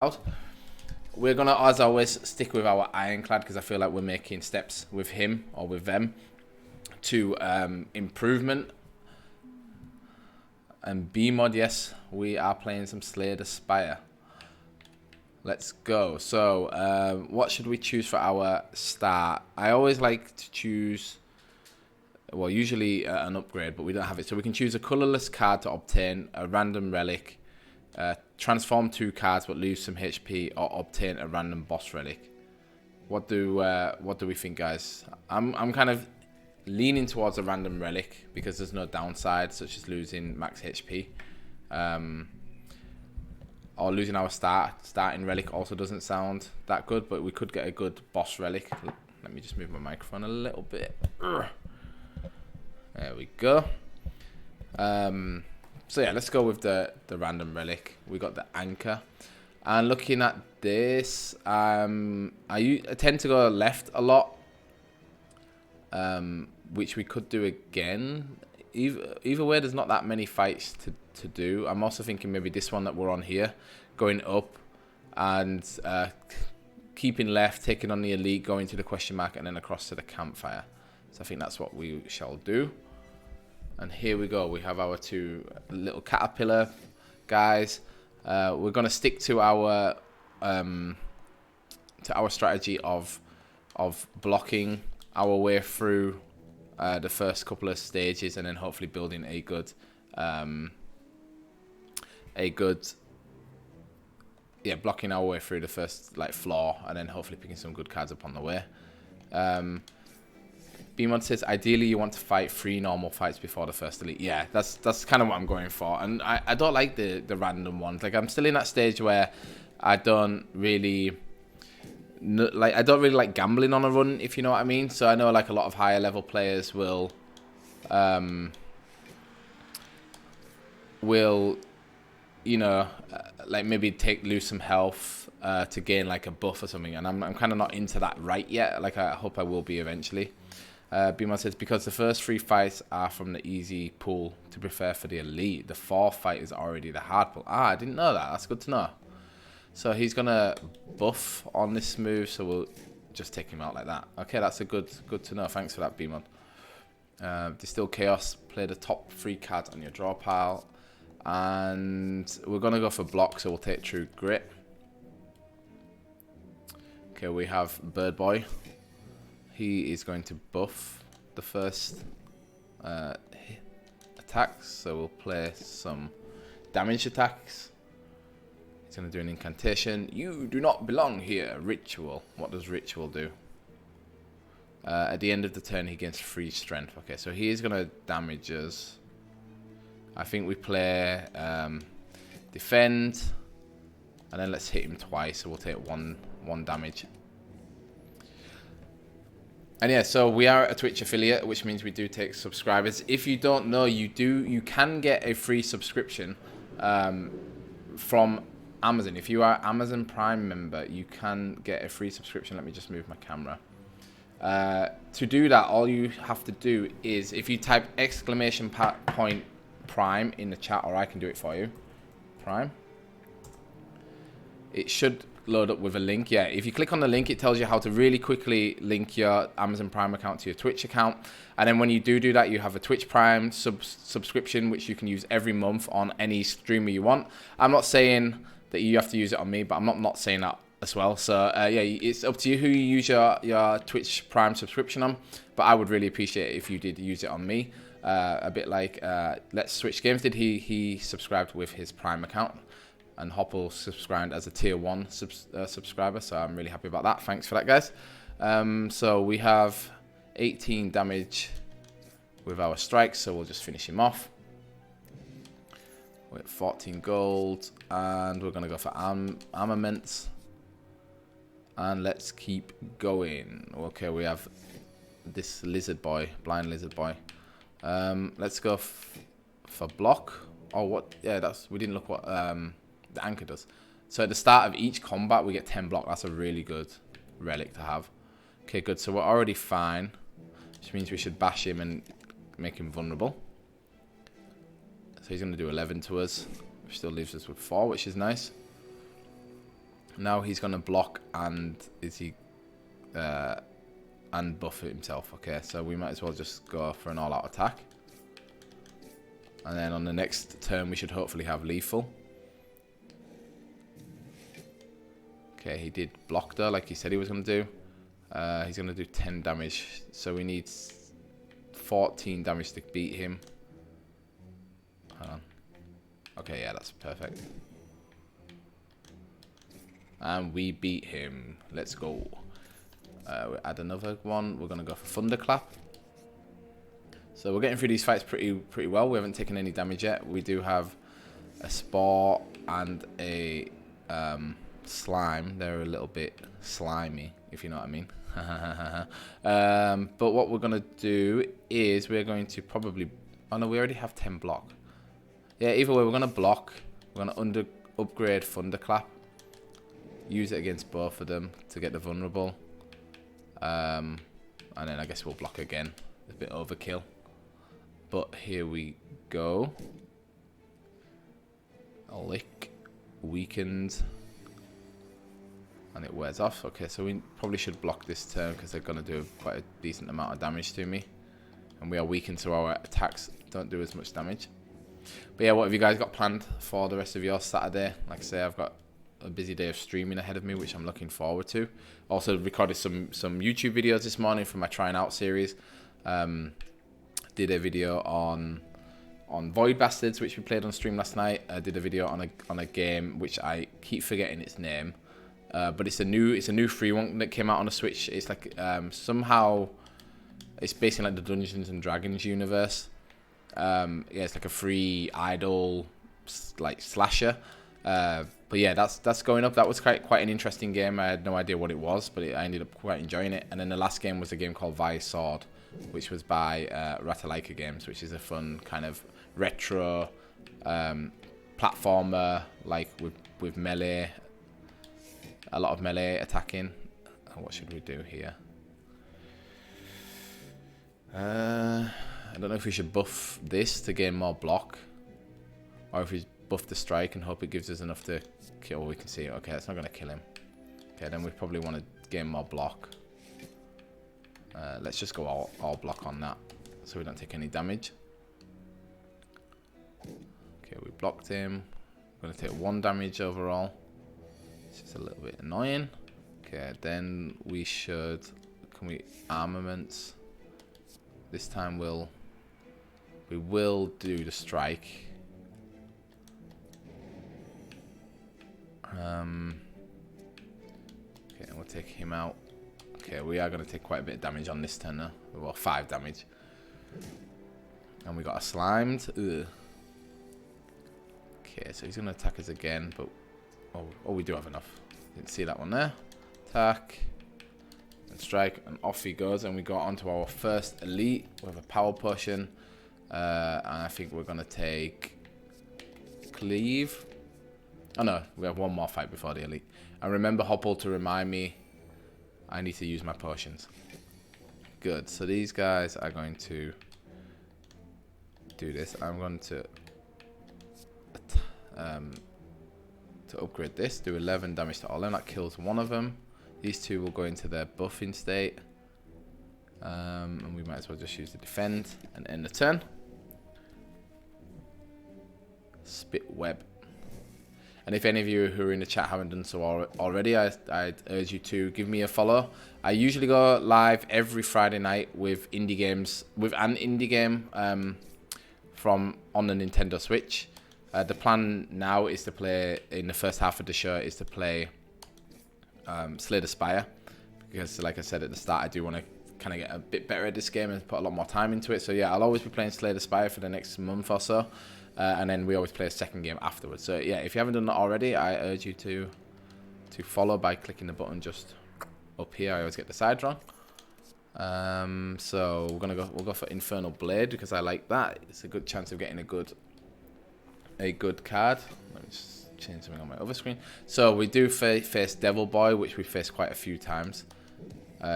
out. We're gonna, as always, stick with our Ironclad because I feel like we're making steps with him or with them to improvement. And B-mod, yes, we are playing some Slay the Spire. Let's go. So, what should we choose for our start? I always like to choose, well, usually an upgrade, but we don't have it. So we can choose a colorless card to obtain a random relic, transform 2 cards but lose some HP, or obtain a random boss relic. What do we think, guys? I'm kind of leaning towards a random relic because there's no downside, such as losing max HP. Or losing our starting relic also doesn't sound that good, but we could get a good boss relic. Let me just move my microphone a little bit. There we go. So yeah, let's go with the random relic. We got the anchor. And looking at this, I tend to go left a lot, which we could do again. Either way, there's not that many fights to do. I'm also thinking maybe this one that we're on here, going up and keeping left, taking on the elite, going to the question mark, and then across to the campfire. So I think that's what we shall do. And here we go. We have our 2 little caterpillar guys. We're gonna stick to our strategy of blocking our way through the first couple of stages, and then hopefully building a good blocking our way through the first floor, and then hopefully picking some good cards up on the way. B-mod says ideally you want to fight 3 normal fights before the first elite. Yeah, that's kind of what I'm going for, and I don't like the random ones. Like, I'm still in that stage where I don't really like gambling on a run, if you know what I mean. So I know like a lot of higher level players will you know, like maybe lose some health to gain like a buff or something, and I'm kind of not into that right yet. Like, I hope I will be eventually. B-mod says because the first 3 fights are from the easy pool to prepare for the elite. The 4th fight is already the hard pool. I didn't know that. That's good to know. So he's gonna buff on this move, so we'll just take him out like that. Okay, that's a good to know. Thanks for that, B-mod. Distill Chaos. Play the top 3 cards on your draw pile, and we're gonna go for block, so we'll take True Grit. Okay, we have Bird Boy. He is going to buff the first attacks, so we'll play some damage attacks. He's going to do an incantation. You do not belong here. Ritual. What does Ritual do? At the end of the turn, he gains 3 strength. Okay, so he is going to damage us. I think we play defend, and then let's hit him twice, so we'll take one damage. And yeah, so we are a Twitch affiliate, which means we do take subscribers. If you don't know, you can get a free subscription from Amazon. If you are Amazon Prime member, you can get a free subscription. Let me just move my camera. To do that, all you have to do is, if you type !point Prime in the chat, or I can do it for you, Prime, it should load up with a link. Yeah, if you click on the link, it tells you how to really quickly link your Amazon Prime account to your Twitch account, and then when you do that, you have a Twitch Prime subscription, which you can use every month on any streamer you want. I'm not saying that you have to use it on me, but I'm not saying that as well. So yeah, it's up to you who you use your Twitch Prime subscription on, but I would really appreciate it if you did use it on me. A bit like Let's Switch Games did. He subscribed with his Prime account, and Hopple subscribed as a tier 1 subscriber, so I'm really happy about that. Thanks for that, guys. So we have 18 damage with our strikes, so we'll just finish him off. We're at 14 gold, and we're going to go for armaments. And let's keep going. Okay, we have this lizard boy, blind lizard boy. Let's go for block. Oh, what? Yeah, we didn't look what the anchor does. So at the start of each combat, we get 10 block. That's a really good relic to have. Okay, good. So we're already fine, which means we should bash him and make him vulnerable. So he's going to do 11 to us, which still leaves us with 4, which is nice. Now he's gonna block and and buff himself. Okay, so we might as well just go for an all-out attack. And then on the next turn we should hopefully have lethal. Okay, he did block though, like he said he was gonna do. He's gonna do 10 damage, so we need 14 damage to beat him. Hold on. Okay, yeah, that's perfect. And we beat him. Let's go. We add another one. We're gonna go for thunderclap. So we're getting through these fights pretty well. We haven't taken any damage yet. We do have a spore and a slime. They're a little bit slimy, if you know what I mean. But what we're gonna do is we're going to probably. Oh no, we already have 10 block. Yeah, either way, we're gonna block. We're gonna upgrade thunderclap. Use it against both of them to get the vulnerable. And then I guess we'll block again. It's a bit overkill. But here we go. A lick. Weakened. And it wears off. Okay, so we probably should block this turn because they're going to do quite a decent amount of damage to me. And we are weakened, so our attacks don't do as much damage. But yeah, what have you guys got planned for the rest of your Saturday? Like I say, I've got a busy day of streaming ahead of me, which I'm looking forward to. Also recorded some YouTube videos this morning for my trying out series. Did a video on Void Bastards, which we played on stream last night. I did a video on a game which I keep forgetting its name, but it's a new free one that came out on the Switch. It's like somehow it's basically like the Dungeons and Dragons universe. Yeah, it's like a free idle like slasher. But yeah, that's going up. That was quite an interesting game. I had no idea what it was, but I ended up quite enjoying it. And then the last game was a game called Vi Sword, which was by Ratalaika Games, which is a fun kind of retro platformer, like with melee, a lot of melee attacking. What should we do here? I don't know if we should buff this to gain more block, or if we buff the strike and hope it gives us enough to kill. We can see. Okay, that's not going to kill him. Okay, then we probably want to gain more block. Let's just go all block on that, so we don't take any damage. Okay, we blocked him. We're going to take 1 damage overall. It's just a little bit annoying. Okay, then we should. Can we armaments? This time we will do the strike. Okay, and we'll take him out. Okay, we are going to take quite a bit of damage on this turn now. Well, 5 damage. And we got a slimed. Ugh. Okay, so he's going to attack us again, but oh, we do have enough. Didn't see that one there. Attack and strike, and off he goes. And we go on to our first elite with a power potion. And I think we're going to take cleave. Oh no, we have 1 more fight before the elite. And remember Hopple to remind me I need to use my potions. Good, so these guys are going to do this. I'm going to upgrade this, do 11 damage to all of them. That kills 1 of them. These 2 will go into their buffing state. And we might as well just use the defend and end the turn. Spit web. And if any of you who are in the chat haven't done so already, I'd urge you to give me a follow. I usually go live every Friday night with indie games, with an indie game from on the Nintendo Switch. The plan now is to play, in the first half of the show, is to play Slay the Spire. Because like I said at the start, I do want to kind of get a bit better at this game and put a lot more time into it. So yeah, I'll always be playing Slay the Spire for the next month or so. And then we always play a second game afterwards. So yeah, if you haven't done that already, I urge you to follow by clicking the button just up here. I always get the side wrong. So we'll go for Infernal Blade because I like that. It's a good chance of getting a good card. Let me just change something on my other screen. So we do face Devil Boy, which we faced quite a few times.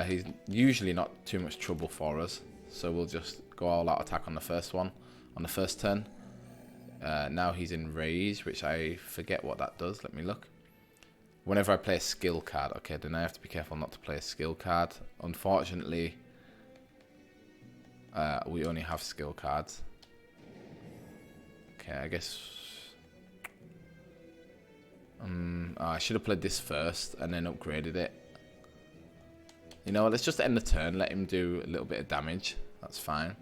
He's usually not too much trouble for us. So we'll just go all out attack on the first one, on the first turn. Now he's in Rage, which I forget what that does. Let me look. whenever I play a skill card. Okay, then I have to be careful not to play a skill card. Unfortunately, we only have skill cards. Okay, I guess... I should have played this first and then upgraded it. You know, let's just end the turn, let him do a little bit of damage. That's fine.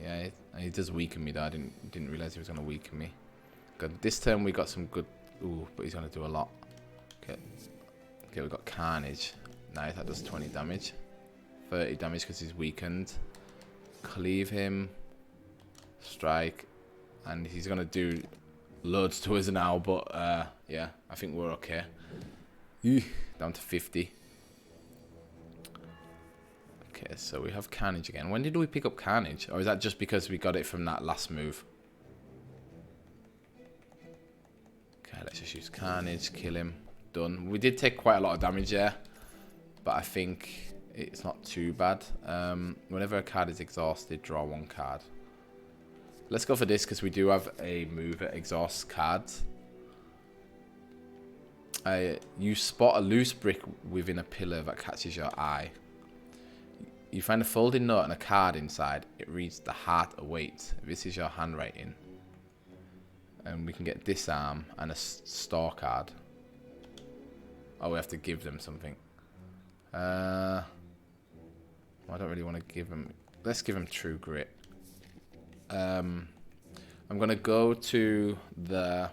Yeah, he does weaken me though. I didn't realize he was going to weaken me. Good. This turn we got some good... Ooh, but he's going to do a lot. Okay. Okay, we got Carnage. Nice, that does 20 damage. 30 damage because he's weakened. Cleave him. Strike. And he's going to do loads to us now, but yeah, I think we're okay. Down to 50. Okay, so we have Carnage again. When did we pick up Carnage? Or is that just because we got it from that last move? Okay, let's just use Carnage, kill him. Done. We did take quite a lot of damage there, but I think it's not too bad. Whenever a card is exhausted, draw one card. Let's go for this because we do have a move that exhausts cards. You spot a loose brick within a pillar that catches your eye. You find a folded note and a card inside. It reads, "The heart awaits." This is your handwriting. And we can get disarm and a store card. Oh, we have to give them something. I don't really want to give them... Let's give them True Grit. I'm going to go to the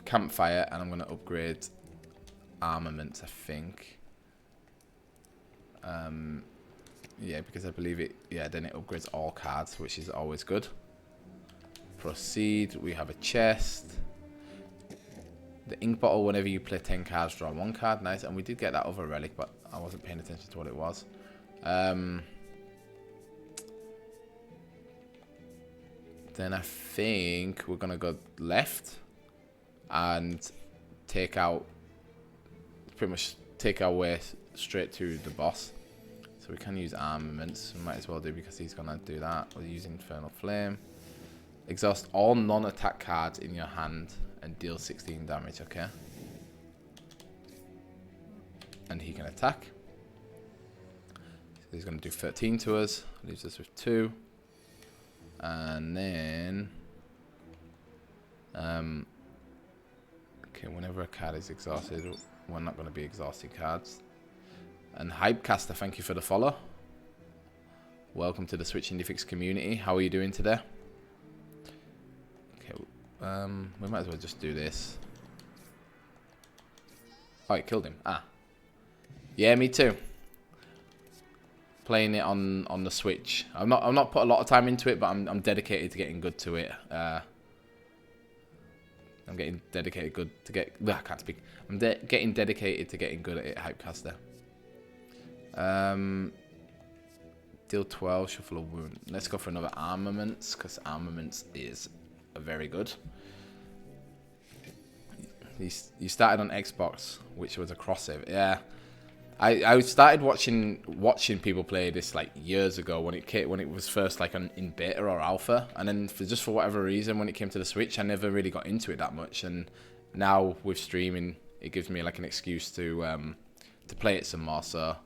campfire and I'm going to upgrade armaments, I think. Yeah, because I believe it... Yeah, then it upgrades all cards, which is always good. Proceed. We have a chest. The ink bottle, whenever you play 10 cards, draw one card. Nice. And we did get that other relic, but I wasn't paying attention to what it was. Then I think we're going to go left and take out... Pretty much take our way straight to the boss. So we can use armaments. We might as well do because he's going to do that. We'll use Infernal Flame. Exhaust all non-attack cards in your hand and deal 16 damage, okay? And he can attack. So he's going to do 13 to us. Leaves us with 2. And then... okay, whenever a card is exhausted, we're not going to be exhausting cards. And Hypecaster, thank you for the follow. Welcome to the Switch Indifix community. How are you doing today? Okay, we might as well just do this. Oh, it killed him. Ah. Yeah, me too. Playing it on the Switch. I'm not put a lot of time into it, but I'm dedicated to getting good to it. I'm getting dedicated good to get... I can't speak. I'm getting dedicated to getting good at it, Hypecaster. Deal 12, shuffle a wound. Let's go for another armaments, because armaments is very good. You started on Xbox, which was a crossover. Yeah, I started watching people play this like years ago when it was first like in beta or alpha, and then just for whatever reason when it came to the Switch, I never really got into it that much. And now with streaming, it gives me like an excuse to play it some more. So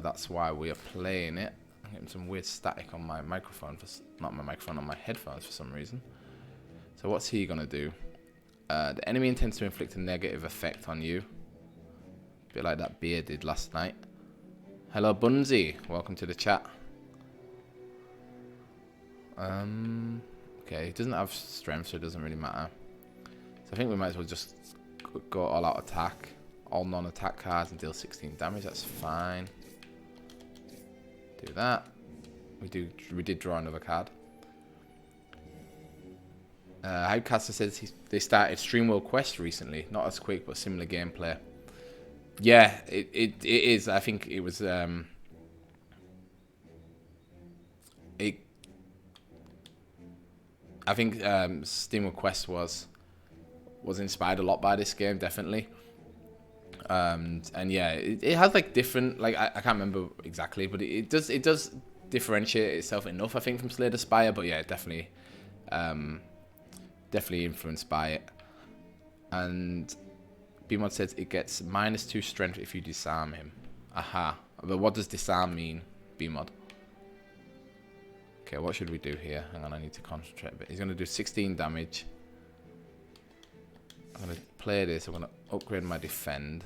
that's why we are playing it. I'm getting some weird static on my microphone, not my microphone, on my headphones for some reason. So what's he gonna do? The enemy intends to inflict a negative effect on you. A bit like that beer did last night. Hello, Bunzi. Welcome to the chat. Okay, he doesn't have strength, so it doesn't really matter. So I think we might as well just go all out attack. All non-attack cards and deal 16 damage. That's fine. Do that. We did draw another card. Hypecaster says they started Streamworld Quest recently. Not as quick, but similar gameplay. Yeah, it is. I think it was I think Streamworld Quest was inspired a lot by this game, definitely. And yeah, it has like different, like I can't remember exactly, but it does differentiate itself enough, I think, from Slay the Spire. But yeah, definitely definitely influenced by it. And BMod says it gets -2 strength if you disarm him. Aha. But what does disarm mean, BMod? Okay, what should we do here? Hang on, I need to concentrate a bit. He's going to do 16 damage. I'm going to play this. I'm going to upgrade my defend.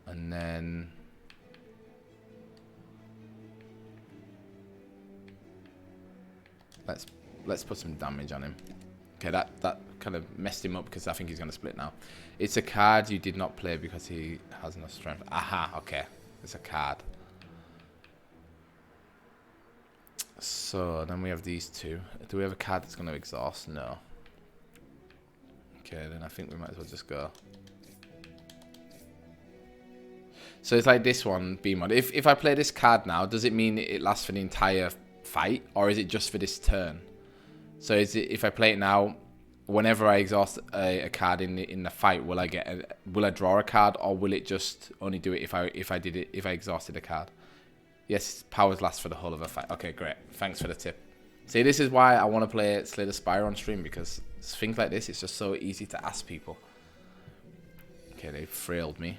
And then... Let's put some damage on him. Okay, that kind of messed him up because I think he's going to split now. It's a card you did not play because he has no strength. Aha, okay. It's a card. So, then we have these two. Do we have a card that's going to exhaust? No. Okay, then I think we might as well just go. So it's like this one, BMod. If I play this card now, does it mean it lasts for the entire fight? Or is it just for this turn? So is it, if I play it now, whenever I exhaust a card in the fight, will I draw a card, or will it just only do it if I exhausted a card? Yes, powers last for the whole of a fight. Okay, great. Thanks for the tip. See, this is why I want to play Slay the Spire on stream, because things like this, it's just so easy to ask people. Okay, they frailed me.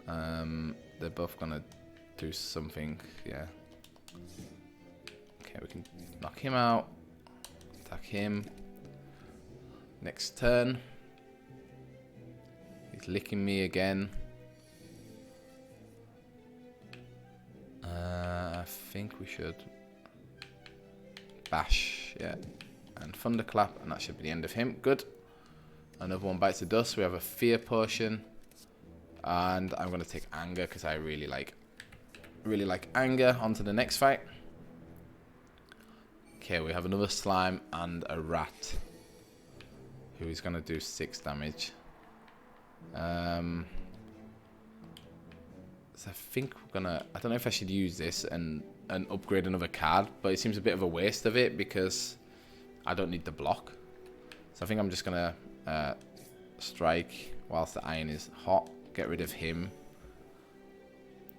They're both gonna do something, yeah. Okay, we can knock him out. Attack him. Next turn. He's licking me again. I think we should bash, yeah, and thunderclap, and that should be the end of him. Good. Another one bites the dust. We have a fear potion, and I'm gonna take anger because I really like anger. On to the next fight. Okay, we have another slime and a rat, who is gonna do 6 damage. So I think we're gonna, I don't know if I should use this and upgrade another card, but it seems a bit of a waste of it because I don't need the block. So I think I'm just gonna strike whilst the iron is hot, get rid of him.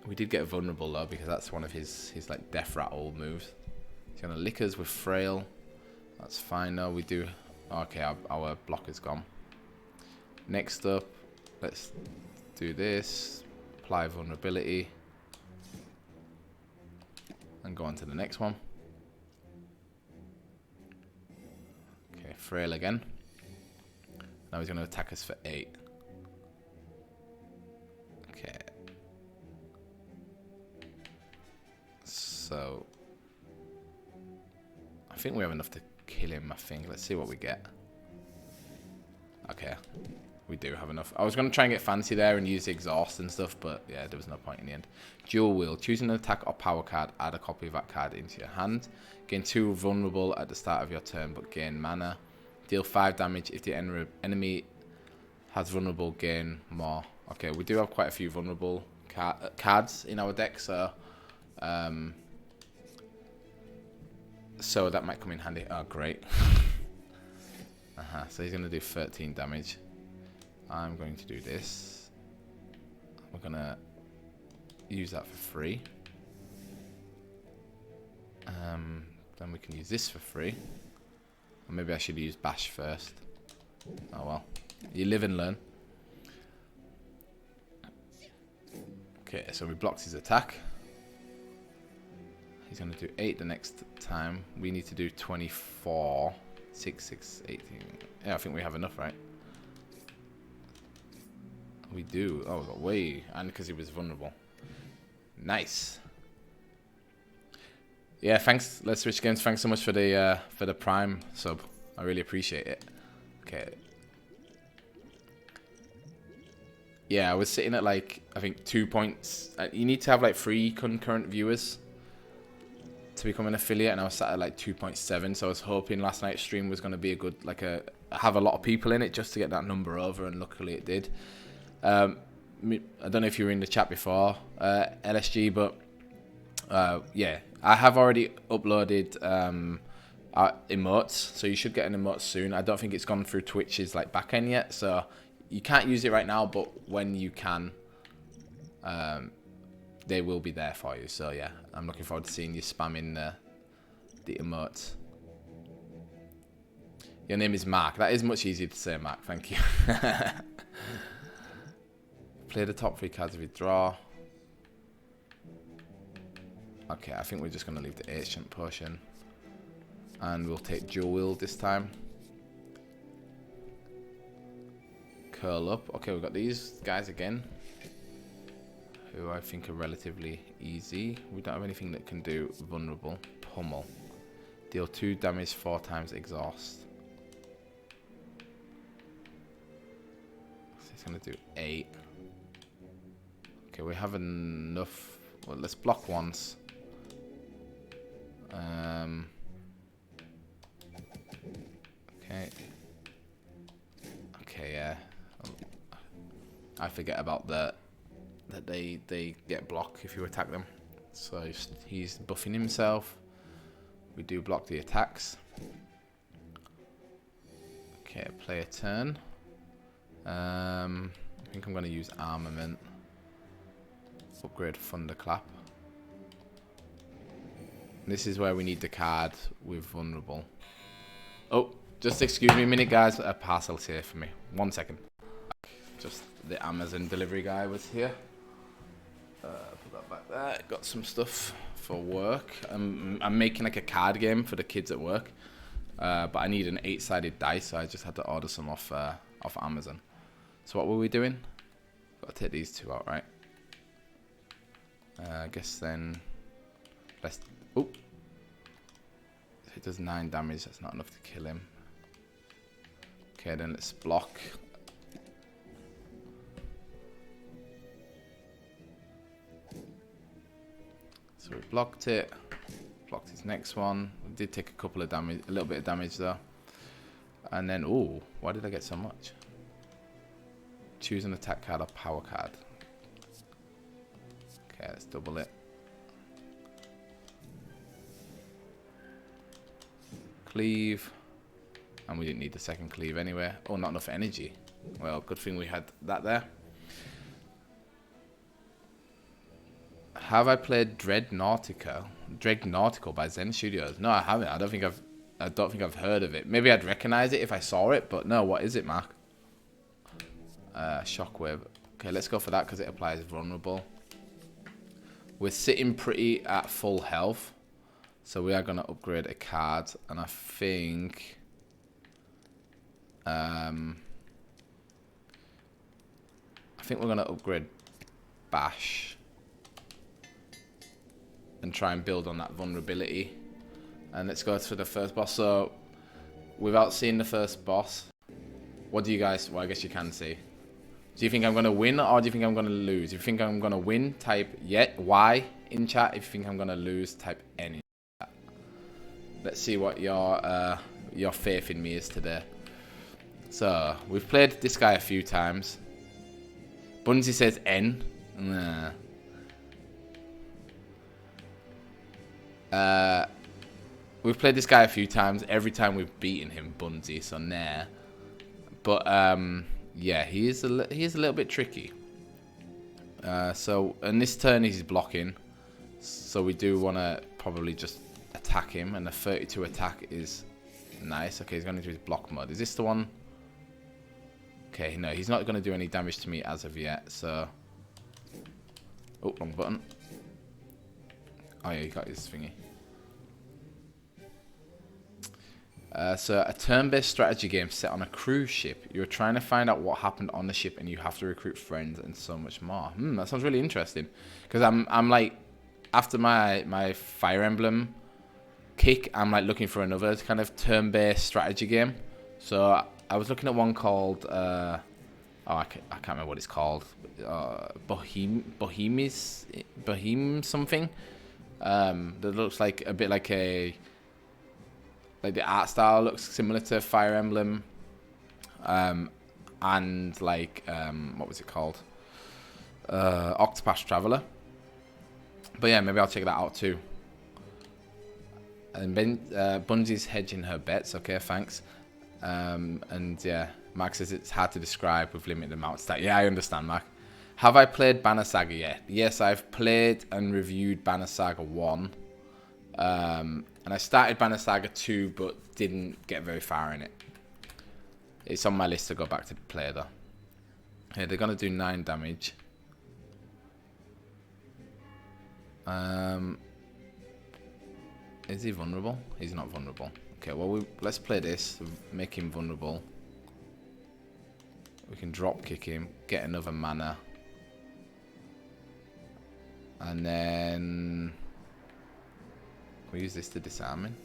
We did get vulnerable though, because that's one of his like death rattle moves. He's gonna lick us with frail. That's fine though. We do, okay, our block is gone. Next up, let's do this. Apply vulnerability. And go on to the next one. Okay, frail again. Now he's going to attack us for 8. Okay. So I think we have enough to kill him, I think. Let's see what we get. Okay. We do have enough. I was going to try and get fancy there and use the exhaust and stuff, but yeah, there was no point in the end. Dual wield. Choosing an attack or power card, add a copy of that card into your hand. Gain 2 vulnerable at the start of your turn, but gain mana. Deal 5 damage if the enemy has vulnerable, gain more. Okay, we do have quite a few vulnerable cards in our deck, so that might come in handy. Oh, great. So he's going to do 13 damage. I'm going to do this. We're going to use that for free. Then we can use this for free. Or maybe I should use bash first. Oh well. You live and learn. Okay, so we blocked his attack. He's going to do 8 the next time. We need to do 24. 6, 6, 18. Yeah, I think we have enough, right? We do. Oh, we got way. And because he was vulnerable. Nice. Yeah, thanks. Let's switch games. Thanks so much for the Prime sub. I really appreciate it. Okay. Yeah, I was sitting at like, I think 2 points. You need to have like 3 concurrent viewers to become an affiliate, and I was sat at like 2.7. So I was hoping last night's stream was going to be a good, have a lot of people in it just to get that number over, and luckily it did. I don't know if you were in the chat before, LSG, but yeah, I have already uploaded emotes, so you should get an emote soon. I don't think it's gone through Twitch's like backend yet, so you can't use it right now, but when you can, they will be there for you. So yeah, I'm looking forward to seeing you spamming the emotes. Your name is Mark. That is much easier to say, Mark. Thank you. Play the top 3 cards if you draw. Okay, I think we're just going to leave the Ancient Potion. And we'll take Dual Wield this time. Curl up. Okay, we've got these guys again, who I think are relatively easy. We don't have anything that can do vulnerable. Pummel. Deal 2 damage 4 times exhaust. So it's going to do 8. Okay, we have enough. Well, let's block once. Okay. Okay, yeah. I forget about that they get block if you attack them. So he's buffing himself. We do block the attacks. Okay, play a turn. I think I'm going to use Armament. Upgrade Thunderclap. This is where we need the card with Vulnerable. Oh, just excuse me a minute, guys. A parcel's here for me. 1 second. Just the Amazon delivery guy was here. Put that back there. Got some stuff for work. I'm making like a card game for the kids at work. But I need an 8-sided dice, so I just had to order some off Amazon. So what were we doing? Got to take these 2 out, right? I guess then let's. Oh, it does 9 damage. That's not enough to kill him. Okay, then let's block. So we blocked it. Blocked his next one. We did take a couple of damage, a little bit of damage though. And then, oh, why did I get so much? Choose an attack card or power card. Okay, let's double it. Cleave. And we didn't need the second cleave anyway. Oh, not enough energy. Well, good thing we had that there. Have I played Dread Nautical by Zen Studios? No, I haven't. I don't think I've heard of it. Maybe I'd recognize it if I saw it, but no. What is it, Mark? Shockwave. Okay, let's go for that because it applies vulnerable. We're sitting pretty at full health, so we are going to upgrade a card, and I think we're going to upgrade Bash and try and build on that vulnerability. And let's go to the first boss. So without seeing the first boss, what do you guys, well, I guess you can see. Do you think I'm going to win, or do you think I'm going to lose? If you think I'm going to win, type Y in chat. If you think I'm going to lose, type N in chat. Let's see what your faith in me is today. So we've played this guy a few times. Bunzi says N. Nah. We've played this guy a few times. Every time we've beaten him, Bunzi, so nah. But yeah, he is a little bit tricky. So in this turn he's blocking, so we do want to probably just attack him, and the 32 attack is nice. Okay, he's going into his block mode. Is this the one? Okay, no, he's not going to do any damage to me as of yet. So, oh, wrong button. Oh yeah, he got his thingy. So a turn-based strategy game set on a cruise ship. You're trying to find out what happened on the ship, and you have to recruit friends and so much more. That sounds really interesting. Because I'm like, after my Fire Emblem kick, I'm like looking for another kind of turn-based strategy game. So I was looking at one called I can't remember what it's called. Bohem something. That looks like a bit like a. Like the art style looks similar to Fire Emblem, and like what was it called? Octopath Traveler. But yeah, maybe I'll check that out too. And Bunzi's hedging her bets. Okay, thanks. And yeah, Mark says it's hard to describe with limited amounts. Yeah, I understand, Mark. Have I played Banner Saga yet? Yes, I've played and reviewed Banner Saga 1. And I started Banner Saga 2, but didn't get very far in it. It's on my list to go back to play though. Okay, they're gonna do 9 damage. Is he vulnerable? He's not vulnerable. Okay, well let's play this. Make him vulnerable. We can drop kick him, get another mana, and then we use this to disarm him.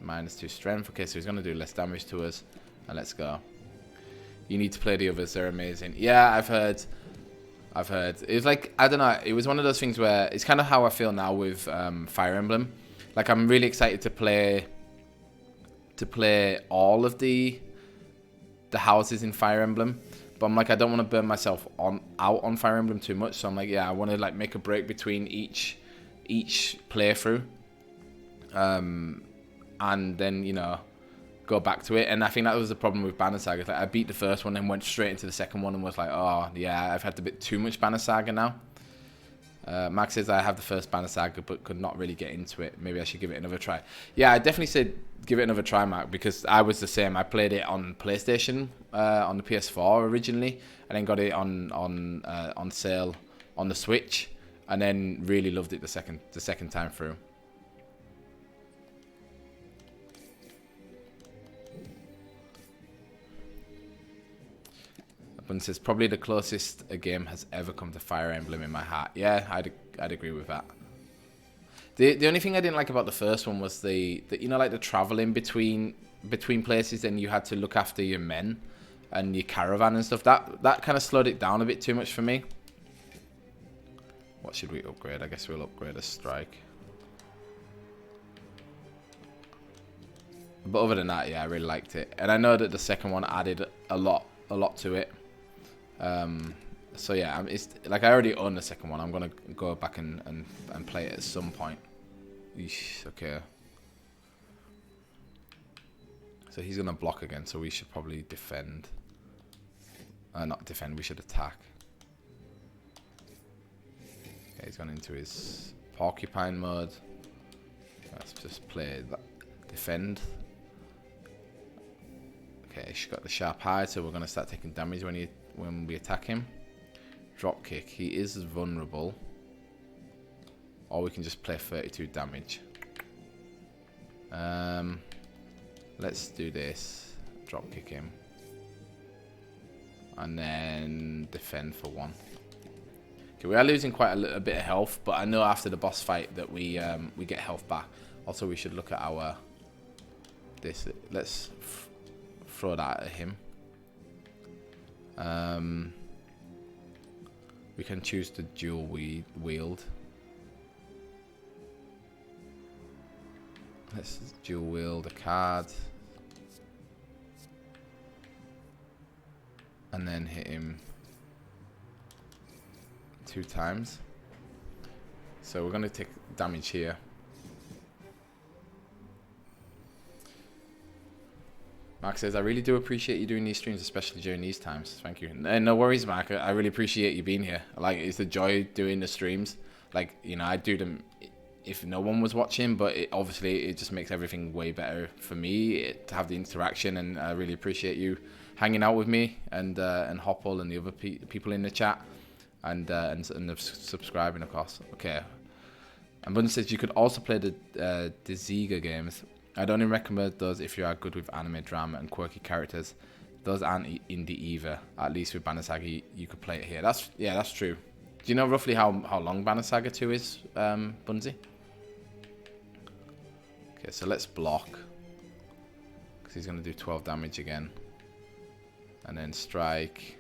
-2 strength. Okay, so he's gonna do less damage to us, and let's go. You need to play the others; they're amazing. Yeah, I've heard. It was like, I don't know. It was one of those things where it's kind of how I feel now with Fire Emblem. Like, I'm really excited to play all of the houses in Fire Emblem, but I'm like, I don't want to burn myself out on Fire Emblem too much. So I'm like, yeah, I want to like make a break between each playthrough, and then, you know, go back to it. And I think that was the problem with Banner Saga. Like, I beat the first one and went straight into the second one and was like, oh yeah, I've had a bit too much Banner Saga now. Max says I have the first Banner Saga but could not really get into it. Maybe I should give it another try. Yeah, I definitely said give it another try, Mark, because I was the same. I played it on PlayStation, on the PS4 originally, and then got it on sale on the Switch, and then really loved it the second time through. But says probably the closest a game has ever come to Fire Emblem in my heart. Yeah, I'd agree with that. The only thing I didn't like about the first one was the you know, like the traveling between places, and you had to look after your men and your caravan and stuff. That kind of slowed it down a bit too much for me. What should we upgrade? I guess we'll upgrade a strike. But other than that, yeah, I really liked it, and I know that the second one added a lot to it. So yeah, it's like I already own the second one. I'm gonna go back and play it at some point. Eesh, okay. So he's gonna block again, so we should probably defend. Not defend, we should attack. Okay, he's gone into his porcupine mode. Let's just play that. Defend. Okay, she's got the sharp hide, so we're gonna start taking damage when we attack him. Drop kick. He is vulnerable, or we can just play 32 damage. Let's do this. Drop kick him, and then defend for 1. Okay, we are losing quite a bit of health, but I know after the boss fight that we get health back. Also, we should look at our this. Let's throw that at him. We can choose to dual wield. Let's dual wield a card. And then hit him 2 times. So we're going to take damage here. Mark says, I really do appreciate you doing these streams, especially during these times. Thank you. No worries, Mark. I really appreciate you being here. Like, it's a joy doing the streams. Like, you know, I'd do them if no one was watching, but obviously it just makes everything way better for me to have the interaction, and I really appreciate you hanging out with me and Hopple and the other people in the chat and subscribing, of course. Okay. And Bunny says you could also play the Ziga games. I'd only recommend those if you are good with anime drama and quirky characters. Those aren't indie either. At least with Banner Saga, you could play it here. That's true. Do you know roughly how long Banner Saga 2 is, Bunzi? Okay, so let's block, because he's going to do 12 damage again. And then strike.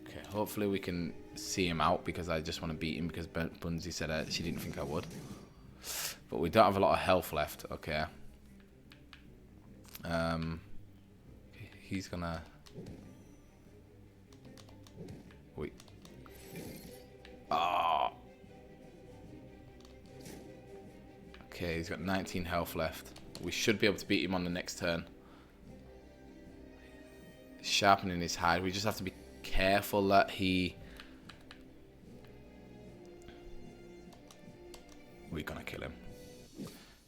Okay, hopefully we can see him out, because I just want to beat him, because Bunzi said she didn't think I would. But we don't have a lot of health left. Okay. He's gonna... Wait. Oh. Okay, he's got 19 health left. We should be able to beat him on the next turn. Sharpening his hide. We just have to be careful that he... We're gonna kill him.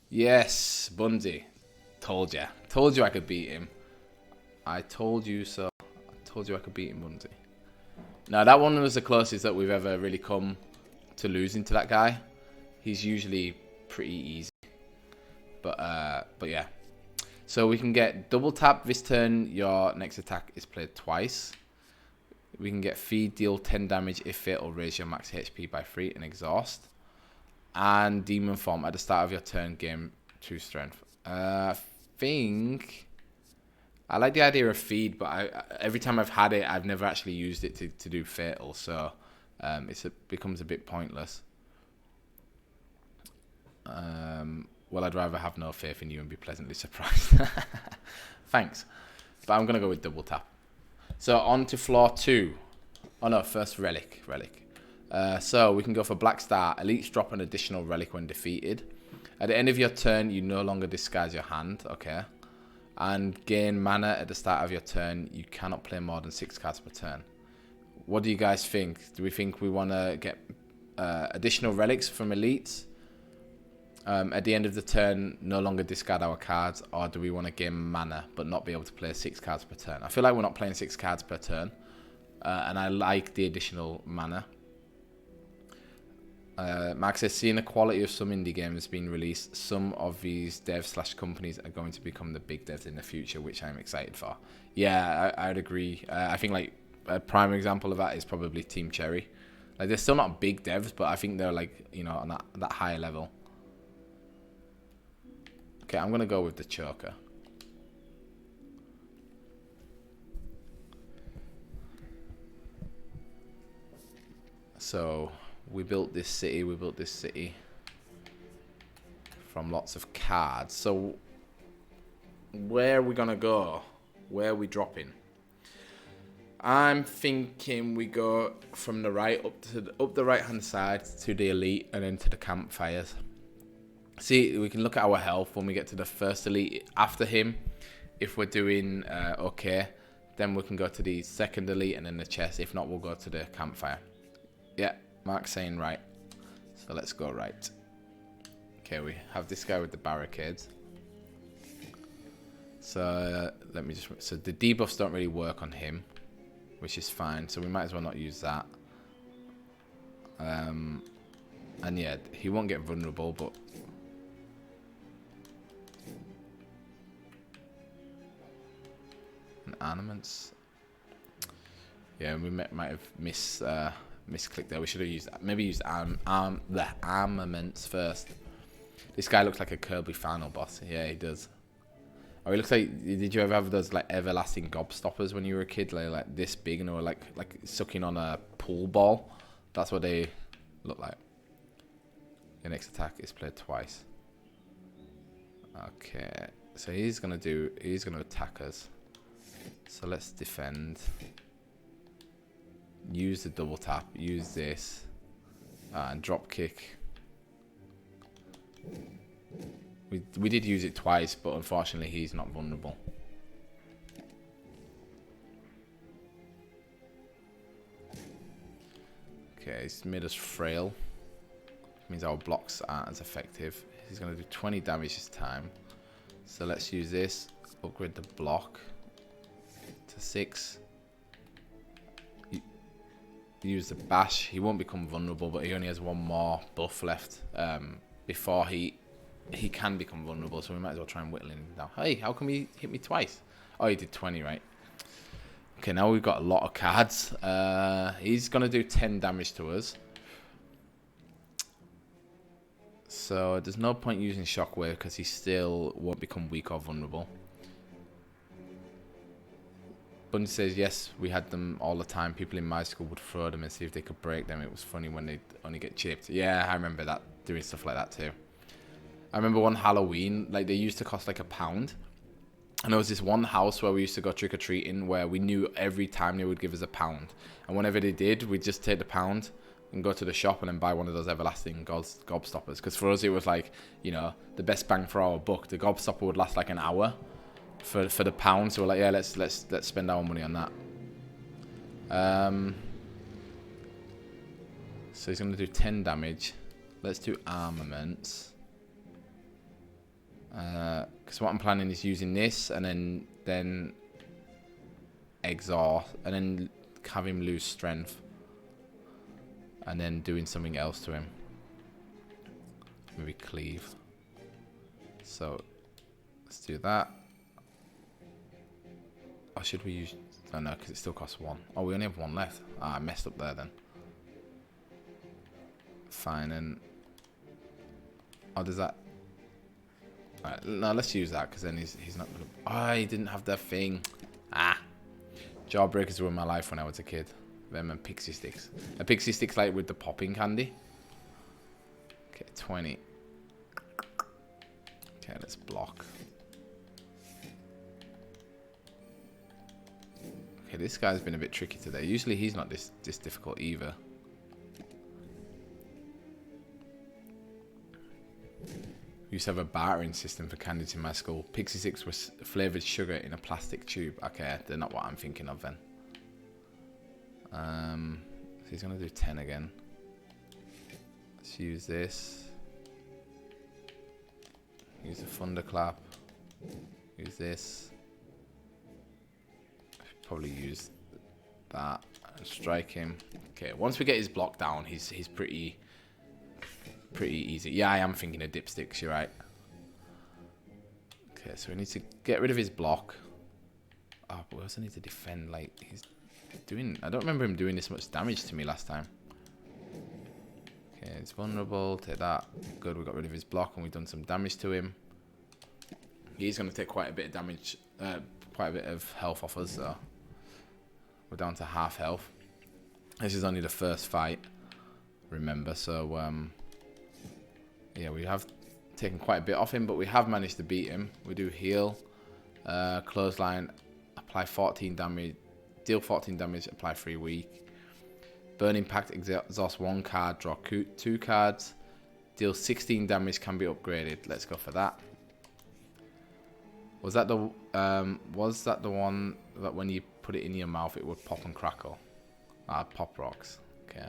Yes, Bundy. Told ya. Told you I could beat him. I told you so. I told you I could beat him, wouldn't he? No, that one was the closest that we've ever really come to losing to that guy. He's usually pretty easy. But yeah. So we can get double tap this turn. Your next attack is played twice. We can get feed, deal 10 damage if it, or raise your max HP by 3 and exhaust. And demon form at the start of your turn, gain 2 strength. I think I like the idea of feed, but every time I've had it, I've never actually used it to do fatal, so it becomes a bit pointless. Well, I'd rather have no faith in you and be pleasantly surprised. Thanks. But I'm going to go with double tap. So on to floor 2. Oh no, first relic. So we can go for Black Star. Elites drop an additional relic when defeated. At the end of your turn, you no longer discard your hand. Okay. And gain mana at the start of your turn. You cannot play more than 6 cards per turn. What do you guys think? Do we think we want to get additional relics from elites? At the end of the turn, no longer discard our cards, or do we want to gain mana but not be able to play 6 cards per turn? I feel like we're not playing 6 cards per turn, and I like the additional mana. Max says, seeing the quality of some indie games being released, some of these devs/companies are going to become the big devs in the future, which I'm excited for. Yeah, I'd agree. I think like a prime example of that is probably Team Cherry. Like they're still not big devs, but I think they're like, you know, on that higher level. Okay, I'm going to go with the choker. So, we built this city from lots of cards. So, where are we going to go? Where are we dropping? I'm thinking we go from the right up the right hand side to the elite and then to the campfires. See, we can look at our health when we get to the first elite after him. If we're doing okay, then we can go to the second elite and then the chest. If not, we'll go to the campfire. Yeah, Mark's saying right. So let's go right. Okay, we have this guy with the barricades. So let me just... So the debuffs don't really work on him, which is fine. So we might as well not use that. And yeah, he won't get vulnerable, but... Armaments. Yeah, we might have misclicked there. We should have used maybe used the armaments first. This guy looks like a Kirby final boss. Yeah, he does. Oh, he looks like. Did you ever have those like everlasting gobstoppers when you were a kid, like this big, and they were like sucking on a pool ball? That's what they look like. Your next attack is played twice. Okay, so he's gonna attack us. So let's defend. Use the double tap. Use this. And drop kick. We did use it twice, but unfortunately he's not vulnerable. Okay, he's made us frail. Means our blocks aren't as effective. He's going to do 20 damage this time. So let's use this. Upgrade the block to 6. Use the bash. He won't become vulnerable, but he only has one more buff left before he can become vulnerable. So we might as well try and whittle him down. Hey, how come he hit me twice? Oh, he did 20, right? Okay, now we've got a lot of cards. He's going to do 10 damage to us. So there's no point using Shockwave because he still won't become weak or vulnerable. Bunny says, yes, we had them all the time. People in my school would throw them and see if they could break them. It was funny when they'd only get chipped. Yeah, I remember that, doing stuff like that too. I remember one Halloween, like they used to cost like £1. And there was this one house where we used to go trick-or-treating where we knew every time they would give us £1. And whenever they did, we'd just take the £1 and go to the shop and then buy one of those everlasting gobstoppers. Because for us, it was like, you know, the best bang for our buck. The gobstopper would last like an hour for the £1. So we're like, yeah, let's spend our money on that. So he's going to do 10 damage. Let's do armaments. Because what I'm planning is using this and then exhaust and then have him lose strength and then doing something else to him. Maybe cleave. So let's do that. Or should we use... Oh no, because it still costs 1. Oh, we only have 1 left. Ah, I messed up there then. Fine, and... Oh, does that... Alright, no, let's use that, because then he's not gonna... Oh, he didn't have that thing. Ah! Jawbreakers were in my life when I was a kid. Them and pixie sticks. A pixie stick's like with the popping candy. Okay, 20. Okay, let's block. Okay, this guy's been a bit tricky today. Usually he's not this difficult either. We used to have a bartering system for candies in my school. Pixie sticks was flavoured sugar in a plastic tube. Okay, they're not what I'm thinking of then. So he's going to do 10 again. Let's use this. Use the thunderclap. Use this. Probably use that and strike him. Okay, once we get his block down, he's pretty easy. Yeah, I am thinking of dipsticks, you're right. Okay, so we need to get rid of his block. Oh, but we also need to defend. Like, he's doing... I don't remember him doing this much damage to me last time. Okay, it's vulnerable. Take that. Good, we got rid of his block and we've done some damage to him. He's going to take quite a bit of damage, quite a bit of health off us, so... We're down to half health. This is only the first fight, remember, so... yeah, we have taken quite a bit off him, but we have managed to beat him. We do heal, clothesline, apply 14 damage, deal 14 damage, apply 3 weak. Burning Pact, exhaust 1 card, draw 2 cards. Deal 16 damage, can be upgraded. Let's go for that. Was that the one that when you put it in your mouth it would pop and crackle? Ah, pop rocks. Okay.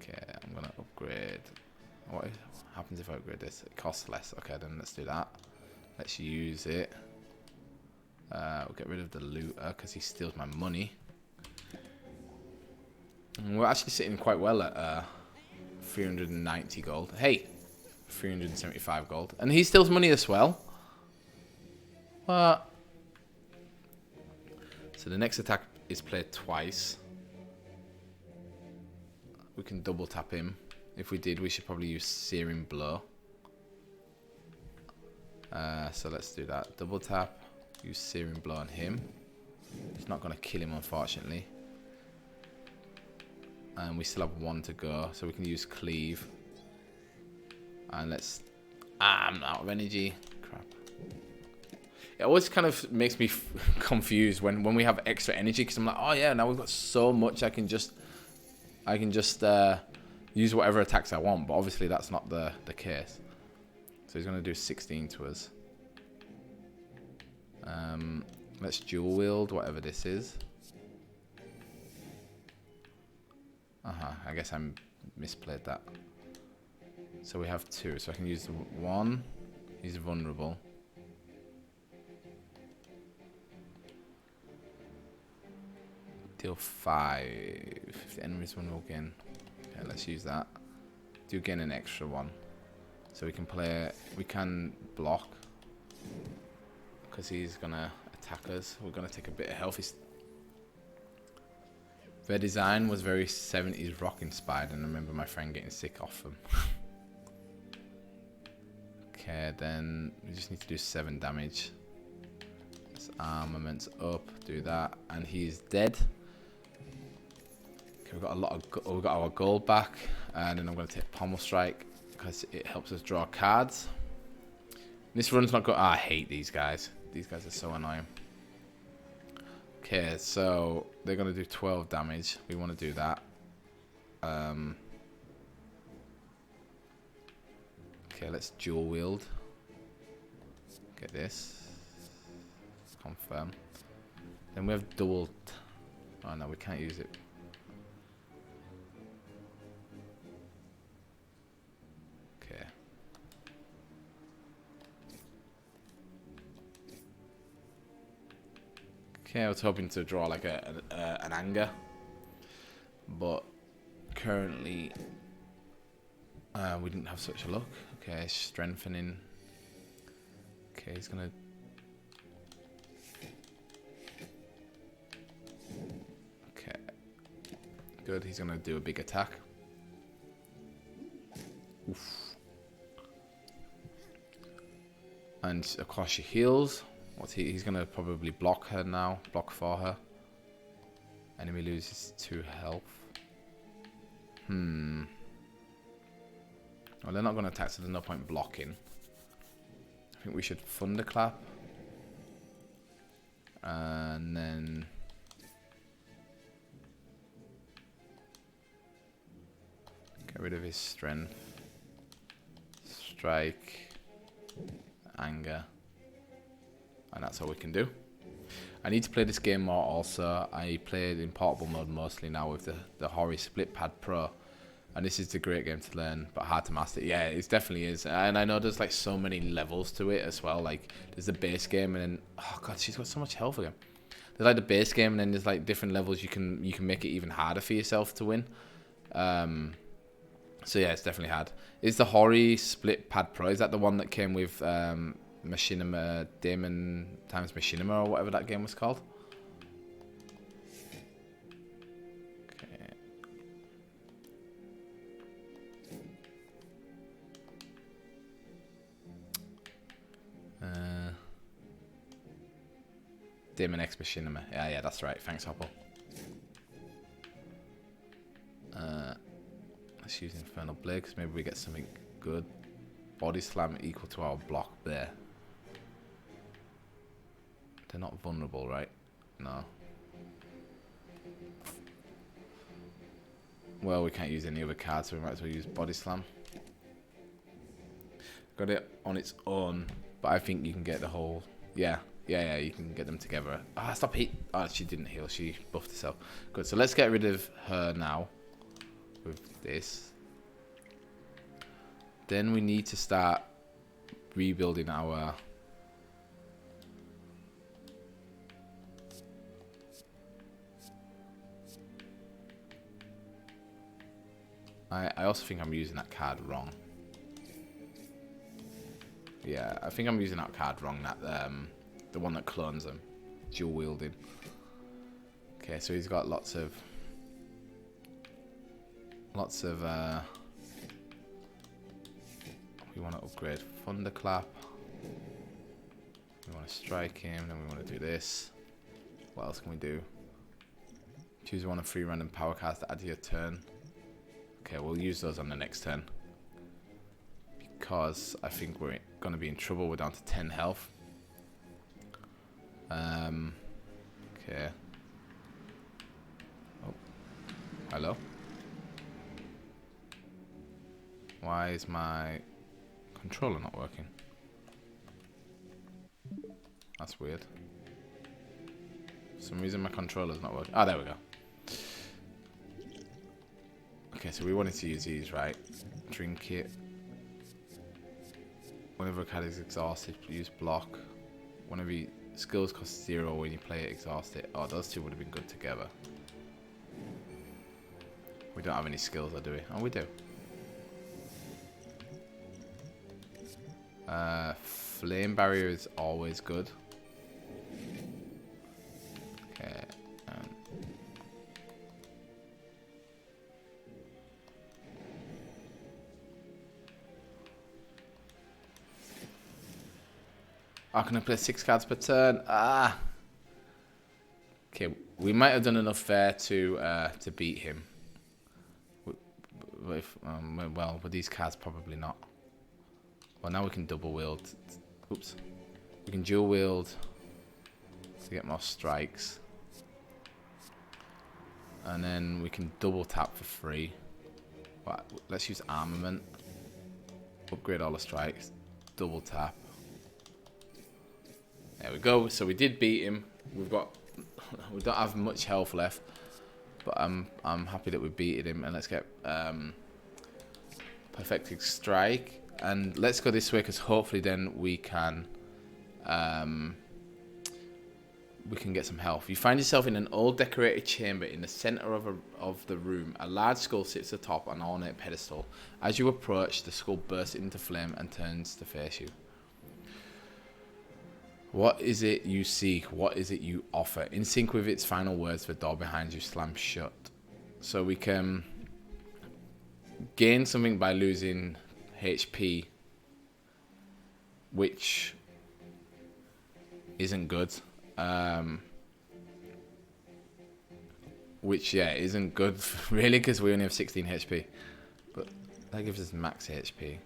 Okay, I'm gonna upgrade. What happens if I upgrade this? It costs less. Okay, then let's do that. Let's use it. We'll get rid of the looter because he steals my money. And we're actually sitting quite well at 390 gold. Hey, 375 gold, and he steals money as well. What? So the next attack is played twice. We can double tap him. If we did, we should probably use Searing Blow. So let's do that. Double tap. Use Searing Blow on him. It's not going to kill him, unfortunately. And we still have 1 to go. So we can use Cleave. And let's... Ah, I'm out of energy. Crap. It always kind of makes me confused when we have extra energy. Because I'm like, oh yeah, now we've got so much I can just use whatever attacks I want, but obviously that's not the case. So he's going to do 16 to us. Let's dual wield whatever this is. I guess I misplayed that. So we have 2, so I can use 1. He's vulnerable. Deal 5. If the enemy's vulnerable again. Okay, let's use that. Do gain an extra 1. So we can block. Because he's gonna attack us. We're gonna take a bit of health. Their design was very 70s rock inspired, and I remember my friend getting sick off them. Okay, then we just need to do 7 damage. Let's armaments up, do that, and he's dead. Okay, we got our gold back, and then I'm going to take Pommel Strike because it helps us draw cards. This run's not good. I hate these guys. These guys are so annoying. Okay, so they're going to do 12 damage. We want to do that. Okay, let's dual wield. Get this. Confirm. Then we have double. Oh no, we can't use it. Okay. Okay, I was hoping to draw like an anger, but currently we didn't have such a luck. Okay, strengthening. Okay, he's gonna. Okay, good. He's gonna do a big attack. Oof. And of course she heals. He's gonna probably block her now. Block for her. Enemy loses 2 health. Well, they're not gonna attack, so there's no point blocking. I think we should thunderclap. And then get rid of his strength. Strike. Anger. And that's all we can do. I need to play this game more also. I played in portable mode mostly now with the Hori Split Pad Pro. And this is a great game to learn, but hard to master. Yeah, it definitely is. And I know there's like so many levels to it as well. Like there's the base game and then, oh god, she's got so much health again. There's like the base game and then there's like different levels you can make it even harder for yourself to win. So yeah, it's definitely hard. Is the Hori Split Pad Pro, is that the one that came with Machinima, Damon times Machinima or whatever that game was called? Okay. Damon X Machinima. Yeah, that's right. Thanks, Hopple. Let's use Infernal Blade because maybe we get something good. Body Slam equal to our block there. They're not vulnerable, right? No. Well, we can't use any other cards, so we might as well use Body Slam. Got it on its own, but I think you can get the whole... Yeah, you can get them together. Ah, stop heat. Ah, she didn't heal. She buffed herself. Good, so let's get rid of her now. With this. Then we need to start rebuilding our... I also think I'm using that card wrong. Yeah, I think I'm using that card wrong. That the one that clones them. Dual wielding. Okay, so he's got lots of... we want to upgrade Thunderclap. We want to strike him, then we want to do this. What else can we do? Choose one of 3 random power cards to add to your turn. Okay, we'll use those on the next turn. Because I think we're going to be in trouble. We're down to 10 health. Okay. Oh. Hello? Why is my controller not working? That's weird. For some reason my controller's not working. Ah, there we go. Okay, so we wanted to use these, right? Drink it. Whenever a card is exhausted, use block. Whenever skills cost 0 when you play it, exhaust it. Oh, those two would have been good together. We don't have any skills, though, do we? Oh, we do. Flame barrier is always good. Okay. I can play 6 cards per turn. Ah. Okay, we might have done enough there to beat him. Well, with these cards, probably not. Well, now we can double wield. Oops. We can dual wield to get more strikes. And then we can double tap for free. Well, let's use armament. Upgrade all the strikes. Double tap. There we go. So we did beat him. We don't have much health left, but I'm happy that we beat him. And let's get perfected strike. And let's go this way because hopefully then we can we can get some health. You find yourself in an old decorated chamber in the center of the room. A large skull sits atop an ornate pedestal. As you approach, the skull bursts into flame and turns to face you. What is it you seek? What is it you offer? In sync with its final words, the door behind you slams shut. So we can gain something by losing HP, which isn't good. Which, yeah, isn't good, really, because we only have 16 HP. But that gives us max HP.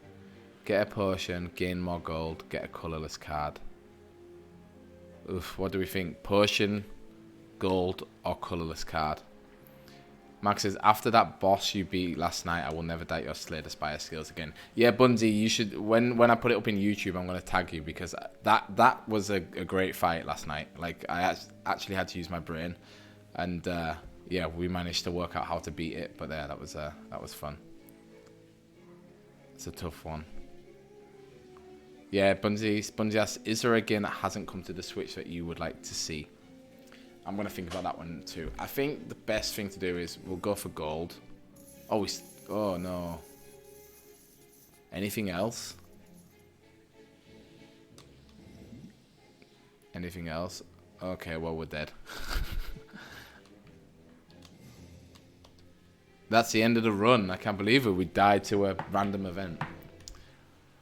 Get a potion, gain more gold, get a colourless card. Oof, what do we think? Potion, gold, or colourless card? Max says, after that boss you beat last night, I will never doubt your Slay the Spire skills again. Yeah, Bunzi, you should, when I put it up in YouTube, I'm going to tag you, because that was a great fight last night. Like, I actually had to use my brain. And, yeah, we managed to work out how to beat it. But, yeah, that was fun. It's a tough one. Yeah, Bunzi asks, is there a game that hasn't come to the Switch that you would like to see? I'm going to think about that one too. I think the best thing to do is we'll go for gold. Oh, oh no. Anything else? Anything else? Okay, well, we're dead. That's the end of the run. I can't believe it. We died to a random event.